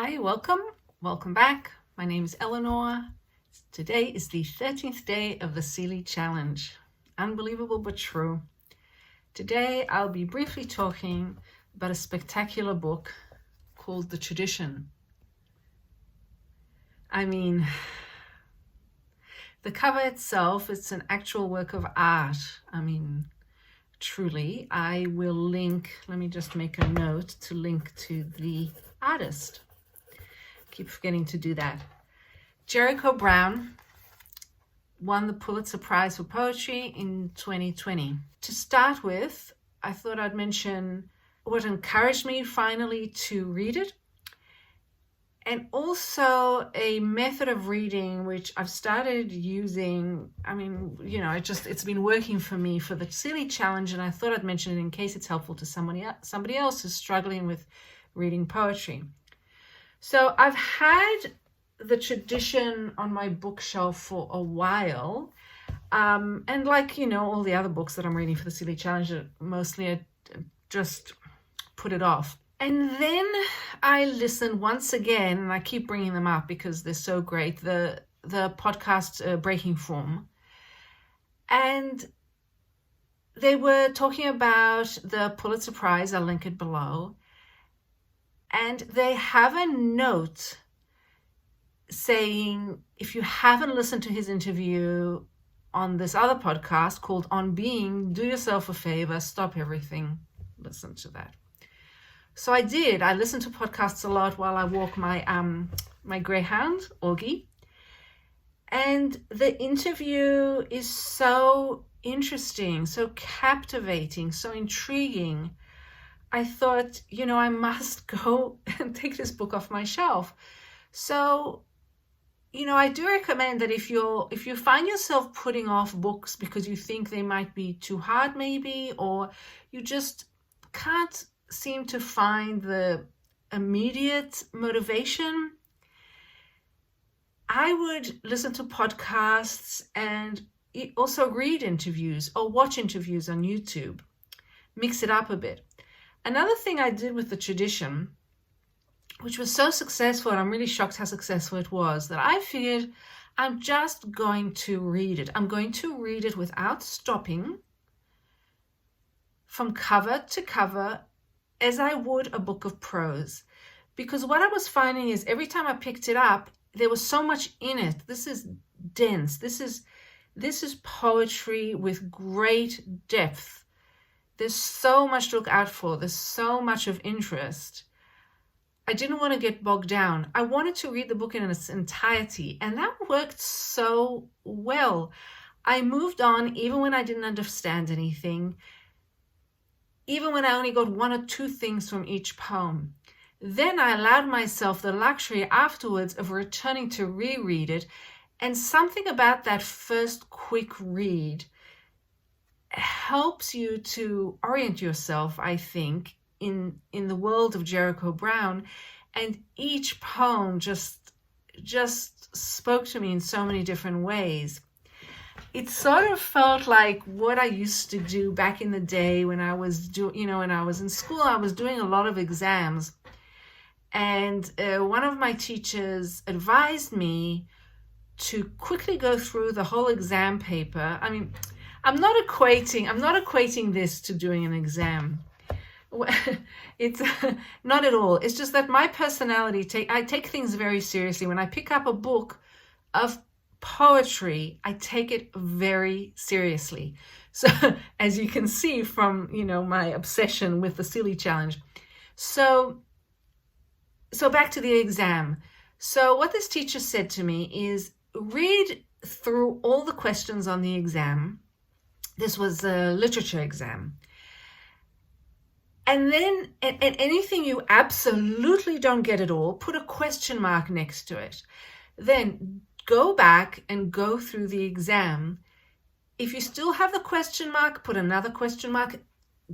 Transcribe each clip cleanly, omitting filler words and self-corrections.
Hi, welcome back. My name is Eleanor. Today is the 13th day of the Sealy Challenge. Unbelievable but true. Today I'll be briefly talking about a spectacular book called The Tradition. I mean, the cover itself, it's an actual work of art. Truly. I will link, let me just make a note to link to the artist. Keep forgetting to do that. Jericho Brown won the Pulitzer Prize for Poetry in 2020. To start with, I thought I'd mention what encouraged me finally to read it, and also a method of reading which I've started using. It's been working for me for the Sealy Challenge, and I thought I'd mention it in case it's helpful to somebody else who's struggling with reading poetry. So I've had The Tradition on my bookshelf for a while. And like, all the other books that I'm reading for the Sealy Challenge, mostly I just put it off. And then I listened once again, and I keep bringing them up because they're so great, the podcast Breaking Form. And they were talking about the Pulitzer Prize. I'll link it below. And they have a note saying, if you haven't listened to his interview on this other podcast called On Being, do yourself a favor, stop everything, listen to that. So I did. I listen to podcasts a lot while I walk my greyhound, Augie. And the interview is so interesting, so captivating, so intriguing. I thought, I must go and take this book off my shelf. So, I do recommend that if you find yourself putting off books because you think they might be too hard maybe, or you just can't seem to find the immediate motivation, I would listen to podcasts and also read interviews or watch interviews on YouTube. Mix it up a bit. Another thing I did with The Tradition, which was so successful, and I'm really shocked how successful it was, that I figured I'm just going to read it. I'm going to read it without stopping, from cover to cover, as I would a book of prose. Because what I was finding is every time I picked it up, there was so much in it. This is dense. This is poetry with great depth. There's so much to look out for. There's so much of interest. I didn't want to get bogged down. I wanted to read the book in its entirety, and that worked so well. I moved on even when I didn't understand anything, even when I only got one or two things from each poem. Then I allowed myself the luxury afterwards of returning to reread it, and something about that first quick read helps you to orient yourself, I think, in the world of Jericho Brown. And each poem just spoke to me in so many different ways. It sort of felt like what I used to do back in the day when I was when I was in school. I was doing a lot of exams, and one of my teachers advised me to quickly go through the whole exam paper. I'm not equating this to doing an exam. It's not at all. It's just that my personality, I take things very seriously. When I pick up a book of poetry, I take it very seriously. So as you can see from, my obsession with the Sealy Challenge. So back to the exam. So what this teacher said to me is read through all the questions on the exam. This was a literature exam. And then at anything you absolutely don't get at all, put a question mark next to it. Then go back and go through the exam. If you still have the question mark, put another question mark,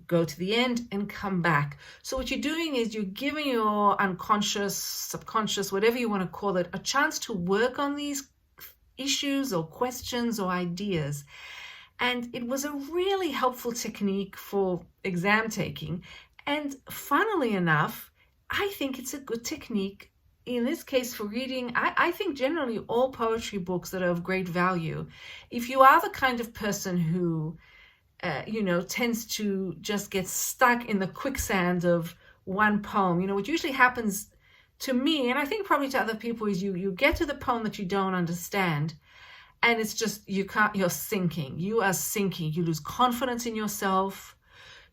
go to the end and come back. So what you're doing is you're giving your unconscious, subconscious, whatever you want to call it, a chance to work on these issues or questions or ideas. And it was a really helpful technique for exam taking. And funnily enough, I think it's a good technique in this case for reading, I think generally all poetry books that are of great value, if you are the kind of person who, tends to just get stuck in the quicksand of one poem, what usually happens to me, and I think probably to other people, is you get to the poem that you don't understand, and it's just, you're sinking. You are sinking. You lose confidence in yourself.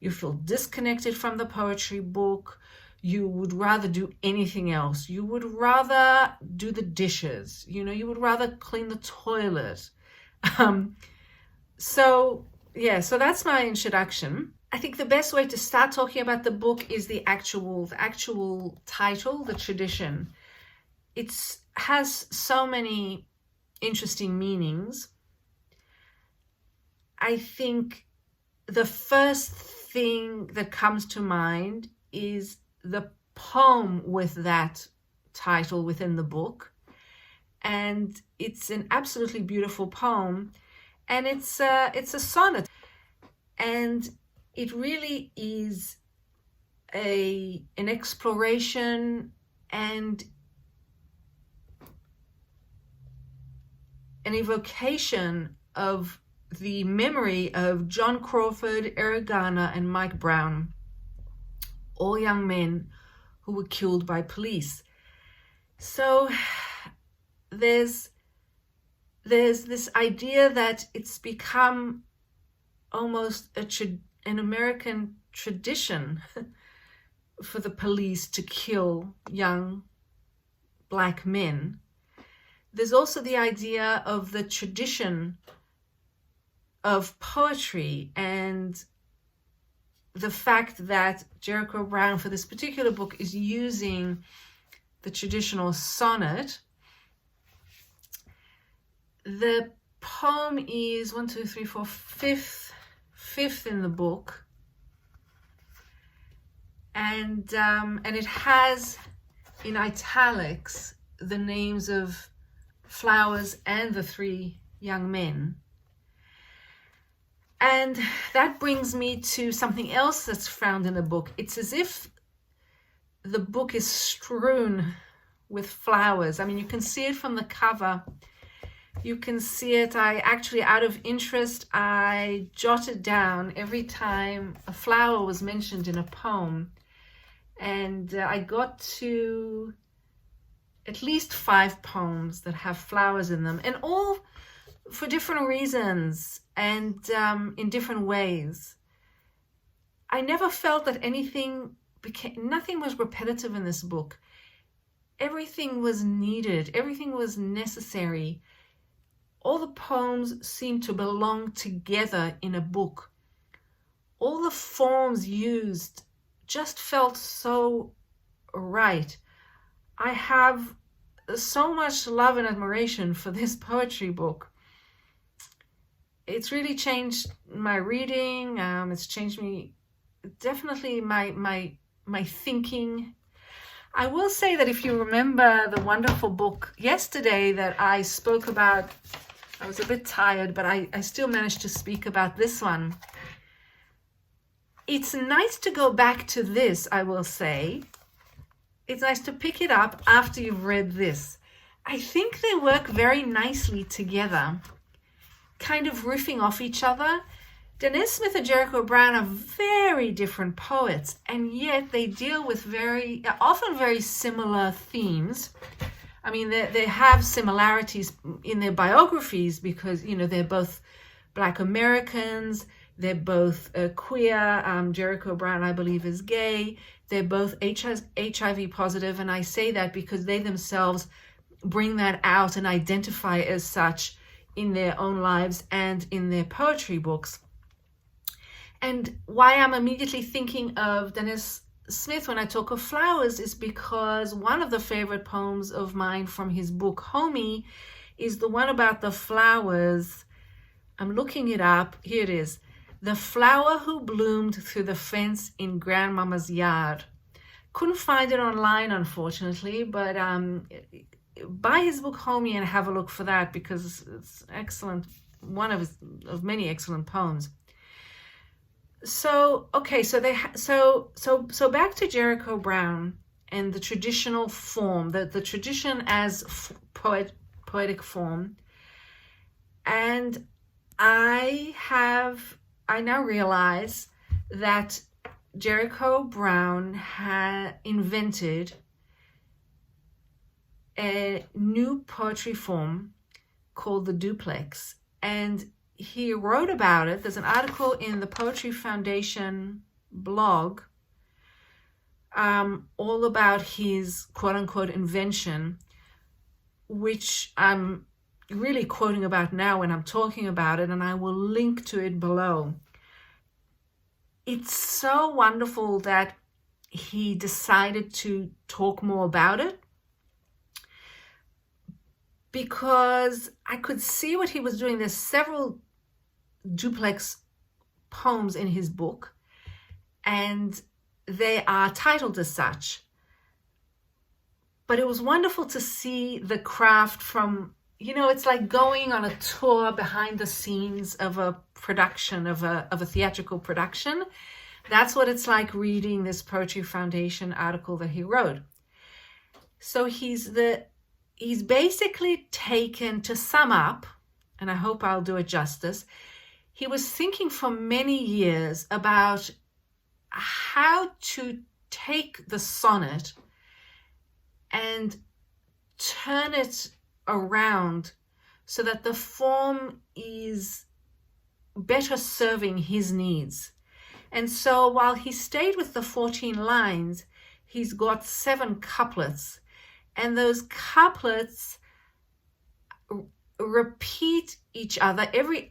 You feel disconnected from the poetry book. You would rather do anything else. You would rather do the dishes. You would rather clean the toilet. So that's my introduction. I think the best way to start talking about the book is the actual title, The Tradition. It has so many interesting meanings. I think the first thing that comes to mind is the poem with that title within the book, and it's an absolutely beautiful poem, and it's a sonnet, and it really is an exploration and an evocation of the memory of John Crawford, Eric Garner, and Mike Brown, all young men who were killed by police. So there's this idea that it's become almost an American tradition for the police to kill young Black men. There's also the idea of the tradition of poetry and the fact that Jericho Brown, for this particular book, is using the traditional sonnet. The poem is fifth in the book, and it has in italics the names of Flowers and the three young men. And that brings me to something else that's found in the book. It's as if the book is strewn with flowers. I mean, you can see it from the cover. You can see it. I actually, out of interest, I jotted down every time a flower was mentioned in a poem. And I got to at least 5 poems that have flowers in them, and all for different reasons and in different ways. I never felt that nothing was repetitive in this book. Everything was needed. Everything was necessary. All the poems seemed to belong together in a book. All the forms used just felt so right. I have so much love and admiration for this poetry book. It's really changed my reading. It's changed me, definitely my thinking. I will say that if you remember the wonderful book yesterday that I spoke about, I was a bit tired, but I still managed to speak about this one. It's nice to go back to this, I will say. It's nice to pick it up after you've read this. I think they work very nicely together, kind of riffing off each other. Denise Smith and Jericho Brown are very different poets, and yet they deal with often very similar themes. I mean, they have similarities in their biographies because, they're both Black Americans. They're both queer. Jericho Brown, I believe, is gay. They're both HIV positive, and I say that because they themselves bring that out and identify as such in their own lives and in their poetry books. And why I'm immediately thinking of Denise Smith when I talk of flowers is because one of the favorite poems of mine from his book, Homie, is the one about the flowers. I'm looking it up. Here it is. The flower who bloomed through the fence in grandmama's yard. Couldn't find it online, unfortunately, but buy his book Homie and have a look for that because it's excellent. One of many excellent poems. So okay, so back to Jericho Brown. and the traditional form, the tradition as poetic form. And I now realize that Jericho Brown had invented a new poetry form called the Duplex, and he wrote about it. There's an article in the Poetry Foundation blog all about his quote-unquote invention, which I'm really quoting about now when I'm talking about it, and I will link to it below. It's so wonderful that he decided to talk more about it, because I could see what he was doing. There's several Duplex poems in his book, and they are titled as such. But it was wonderful to see the craft from, it's like going on a tour behind the scenes of a production, of a theatrical production. That's what it's like reading this Poetry Foundation article that he wrote. So he's basically taken, to sum up, and I hope I'll do it justice, he was thinking for many years about how to take the sonnet and turn it around so that the form is better serving his needs. And so while he stayed with the 14 lines, he's got 7 couplets, and those couplets repeat each other. Every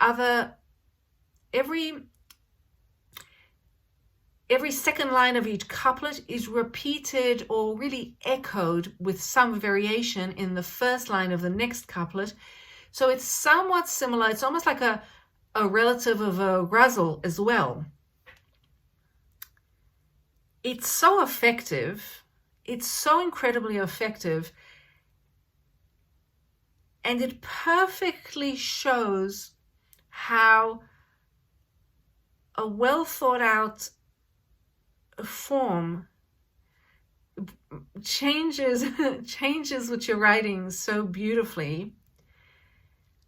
second line of each couplet is repeated or really echoed with some variation in the first line of the next couplet. So it's somewhat similar. It's almost like a relative of a ghazal as well. It's so effective. It's so incredibly effective. And it perfectly shows how a well thought out form changes with your writing so beautifully.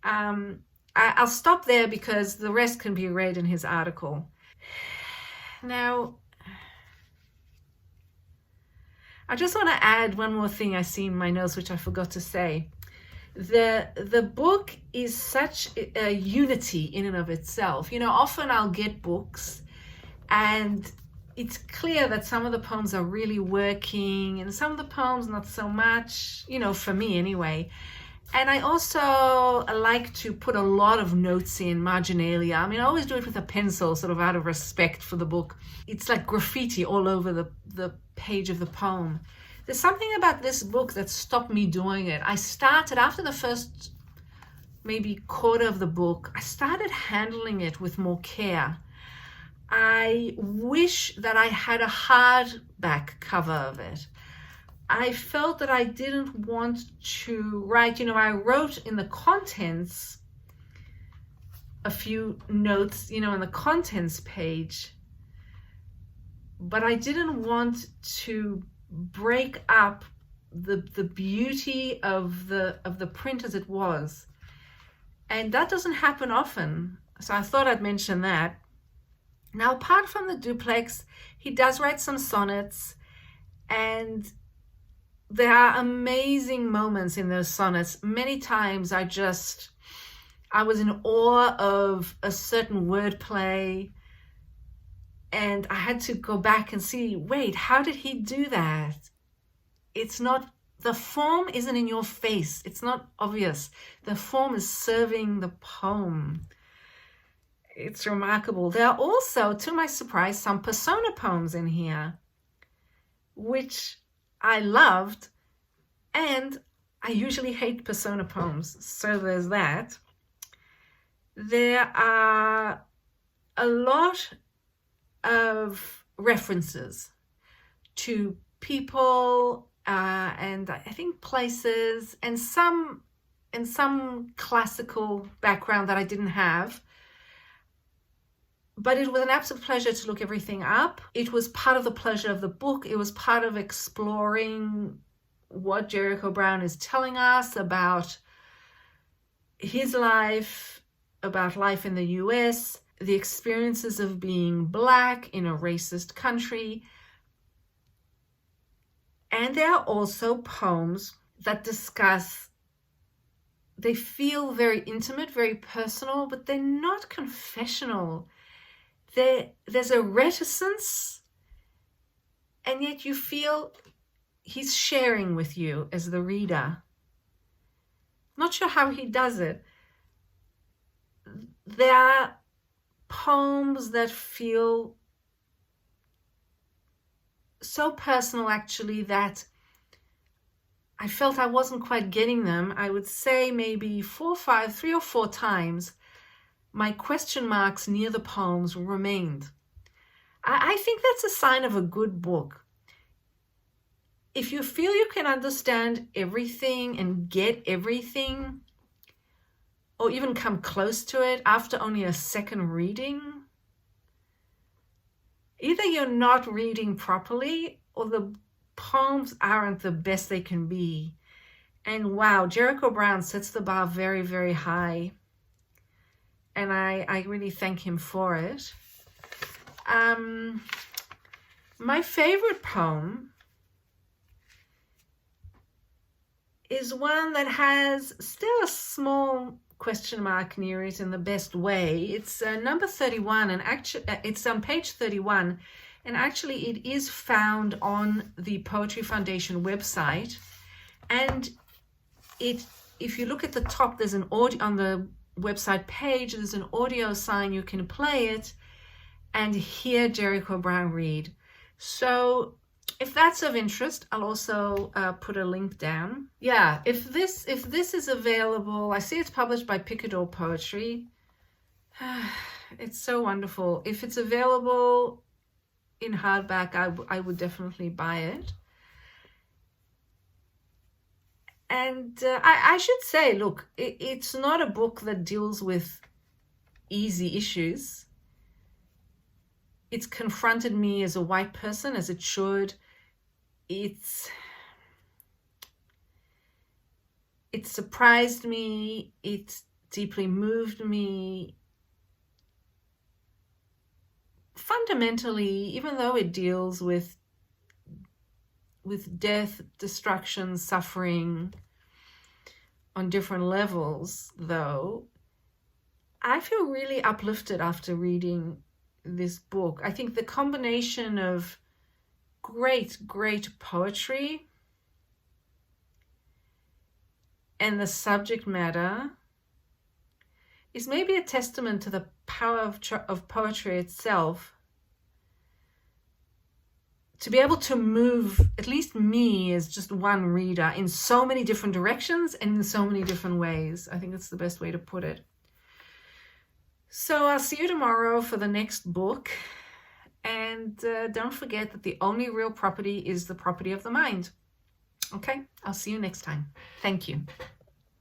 I'll stop there because the rest can be read in his article. Now, I just want to add one more thing I see in my notes, which I forgot to say. The book is such a unity in and of itself. Often I'll get books and it's clear that some of the poems are really working and some of the poems not so much, for me anyway. And I also like to put a lot of notes in marginalia. I always do it with a pencil, sort of out of respect for the book. It's like graffiti all over the page of the poem. There's something about this book that stopped me doing it. I started, after the first maybe quarter of the book, I started handling it with more care. I wish that I had a hardback cover of it. I felt that I didn't want to write, I wrote in the contents a few notes, in the contents page, but I didn't want to break up the beauty of the print as it was. And that doesn't happen often. So I thought I'd mention that. Now, apart from the Duplex, he does write some sonnets, and there are amazing moments in those sonnets. Many times I was in awe of a certain wordplay, and I had to go back and see, wait, how did he do that? The form isn't in your face. It's not obvious. The form is serving the poem. It's remarkable. There are also, to my surprise, some persona poems in here, which I loved, and I usually hate persona poems, so there's that. There are a lot of references to people and I think places, and some classical background that I didn't have. But it was an absolute pleasure to look everything up. It was part of the pleasure of the book. It was part of exploring what Jericho Brown is telling us about his life, about life in the US, the experiences of being Black in a racist country. And there are also poems that discuss, they feel very intimate, very personal, but they're not confessional. There's a reticence, and yet you feel he's sharing with you as the reader. Not sure how he does it. There are poems that feel so personal, actually, that I felt I wasn't quite getting them. I would say maybe 3 or 4 times, my question marks near the poems remained. I think that's a sign of a good book. If you feel you can understand everything and get everything, or even come close to it after only a second reading, either you're not reading properly or the poems aren't the best they can be. And wow, Jericho Brown sets the bar very, very high. And I really thank him for it. My favorite poem is one that has still a small question mark near it in the best way. It's number 31, and actually it's on page 31, and actually it is found on the Poetry Foundation website. And if you look at the top, there's an audio on the website page, there's an audio sign. You can play it and hear Jericho Brown read. So if that's of interest, I'll also put a link down. Yeah, if this is available, I see it's published by Picador Poetry. It's so wonderful. If it's available in hardback, I would definitely buy it. And I should say, look, it's not a book that deals with easy issues. It's confronted me as a white person, as it should. It surprised me. It deeply moved me. Fundamentally, even though it deals with death, destruction, suffering on different levels, though, I feel really uplifted after reading this book. I think the combination of great poetry and the subject matter is maybe a testament to the power of poetry itself, to be able to move, at least me as just one reader, in so many different directions and in so many different ways. I think that's the best way to put it. So I'll see you tomorrow for the next book. And don't forget that the only real property is the property of the mind. Okay, I'll see you next time. Thank you.